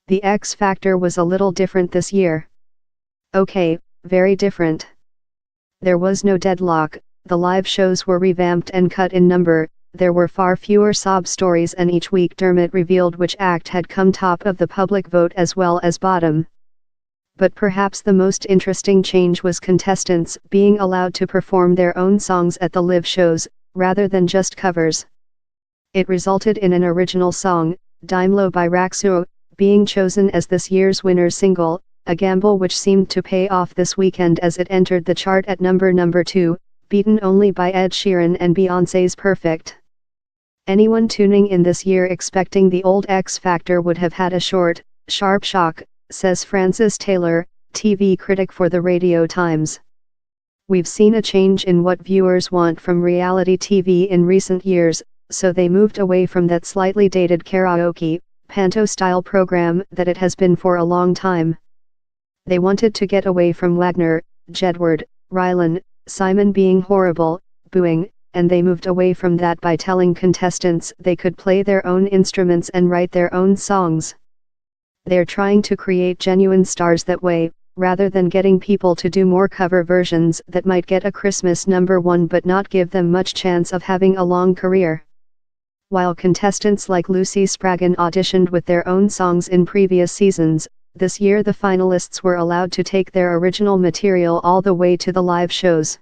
The X Factor was a little different this year. Okay, very different. There was no deadlock, the live shows were revamped and cut in number, there were far fewer sob stories, and each week Dermot revealed which act had come top of the public vote as well as bottom. But perhaps the most interesting change was contestants being allowed to perform their own songs at the live shows, rather than just covers. It resulted in an original song, Daimlo by Raksu, being chosen as this year's winner's single, a gamble which seemed to pay off this weekend as it entered the chart at number 2, beaten only by Ed Sheeran and Beyoncé's Perfect. Anyone tuning in this year expecting the old X Factor would have had a short, sharp shock, says Francis Taylor, TV critic for the Radio Times. We've seen a change in what viewers want from reality TV in recent years, so they moved away from that slightly dated karaoke, panto-style program that it has been for a long time. They wanted to get away from Wagner, Jedward, Rylan, Simon being horrible, booing, and they moved away from that by telling contestants they could play their own instruments and write their own songs. They're trying to create genuine stars that way, rather than getting people to do more cover versions that might get a Christmas #1 but not give them much chance of having a long career. While contestants like Lucy Spraggan auditioned with their own songs in previous seasons, this year the finalists were allowed to take their original material all the way to the live shows.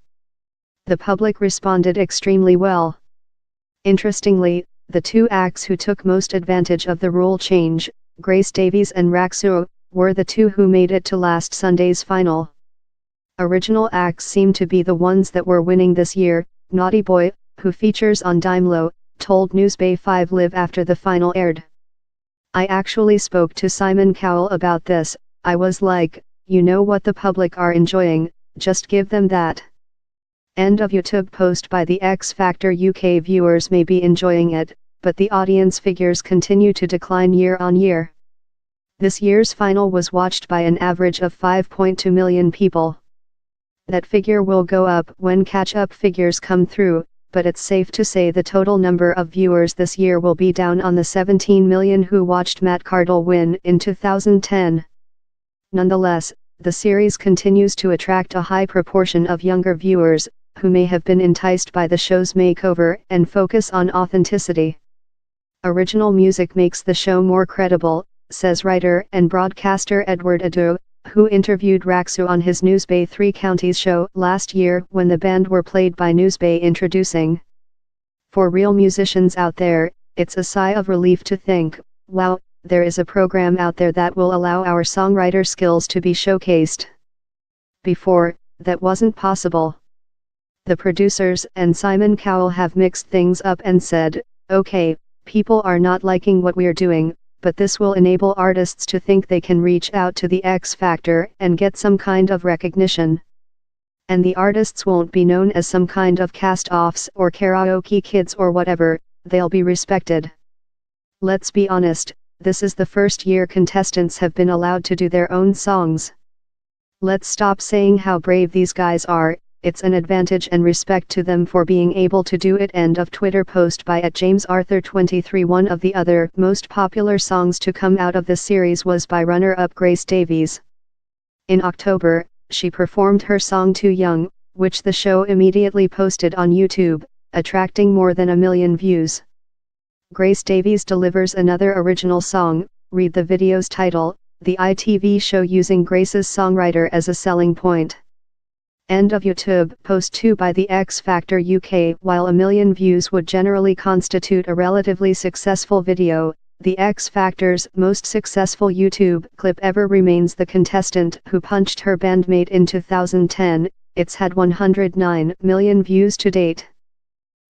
The public responded extremely well. Interestingly, the two acts who took most advantage of the rule change, Grace Davies and Raksu, were the two who made it to last Sunday's final. Original acts seem to be the ones that were winning this year. Naughty Boy, who features on Daimlo, told Newsbay 5 Live after the final aired. I actually spoke to Simon Cowell about this. I was like, you know what the public are enjoying, just give them that. End of YouTube post by the X Factor UK. Viewers may be enjoying it, but the audience figures continue to decline year on year. This year's final was watched by an average of 5.2 million people. That figure will go up when catch-up figures come through, but it's safe to say the total number of viewers this year will be down on the 17 million who watched Matt Cardle win in 2010. Nonetheless, the series continues to attract a high proportion of younger viewers, who may have been enticed by the show's makeover and focus on authenticity. Original music makes the show more credible, says writer and broadcaster Edward Adu, who interviewed Raksu on his Newsbay 3 Counties show last year when the band were played by Newsbay introducing. For real musicians out there, it's a sigh of relief to think, wow, there is a program out there that will allow our songwriter skills to be showcased. Before, that wasn't possible. The producers and Simon Cowell have mixed things up and said, okay, people are not liking what we're doing, but this will enable artists to think they can reach out to the X Factor and get some kind of recognition. And the artists won't be known as some kind of cast-offs or karaoke kids or whatever, they'll be respected. Let's be honest, this is the first year contestants have been allowed to do their own songs. Let's stop saying how brave these guys are. It's an advantage and respect to them for being able to do it. End of Twitter post by @JamesArthur23. One of the other most popular songs to come out of this series was by runner-up Grace Davies. In October, she performed her song Too Young, which the show immediately posted on YouTube, attracting more than 1 million views. Grace Davies delivers another original song, read the video's title, the ITV show using Grace's songwriter as a selling point. End of YouTube post 2 by the X Factor UK. While 1 million views would generally constitute a relatively successful video, the X Factor's most successful YouTube clip ever remains the contestant who punched her bandmate in 2010. It's had 109 million views to date.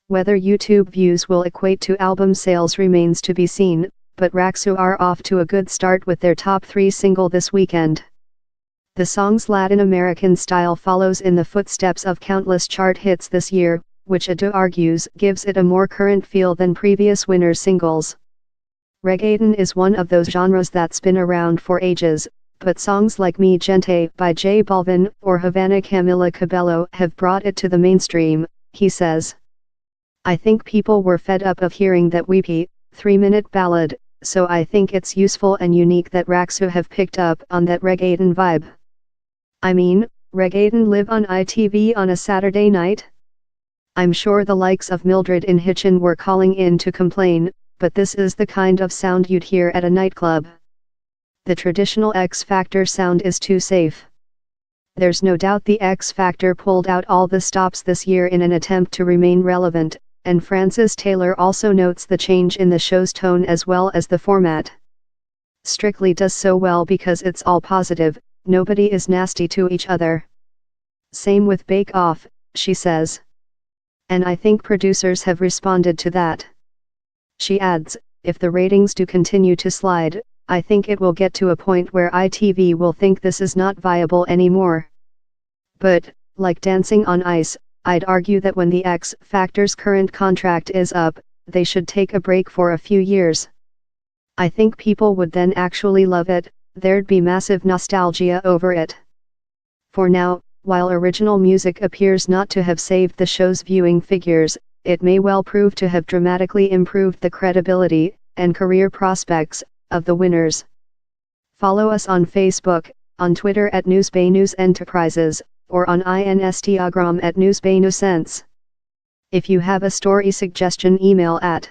Whether YouTube views will equate to album sales remains to be seen, but Raksu are off to a good start with their top 3 single this weekend. The song's Latin American style follows in the footsteps of countless chart hits this year, which Adu argues gives it a more current feel than previous winners' singles. Reggaeton is one of those genres that's been around for ages, but songs like Mi Gente by J Balvin or Havana Camila Cabello have brought it to the mainstream, he says. I think people were fed up of hearing that weepy, 3-minute ballad, so I think it's useful and unique that Raksu have picked up on that reggaeton vibe. I mean, reggaeton live on ITV on a Saturday night? I'm sure the likes of Mildred in Hitchin were calling in to complain, but this is the kind of sound you'd hear at a nightclub. The traditional X Factor sound is too safe. There's no doubt the X Factor pulled out all the stops this year in an attempt to remain relevant, and Francis Taylor also notes the change in the show's tone as well as the format. Strictly does so well because it's all positive, nobody is nasty to each other. Same with Bake Off, she says. And I think producers have responded to that. She adds, if the ratings do continue to slide, I think it will get to a point where ITV will think this is not viable anymore. But, like Dancing on Ice, I'd argue that when the X Factor's current contract is up, they should take a break for a few years. I think people would then actually love it, there'd be massive nostalgia over it. For now, while original music appears not to have saved the show's viewing figures, it may well prove to have dramatically improved the credibility and career prospects of the winners. Follow us on Facebook, on Twitter at Newsbay News Enterprises, or on Instagram at Newsbay Newsense. If you have a story suggestion, email at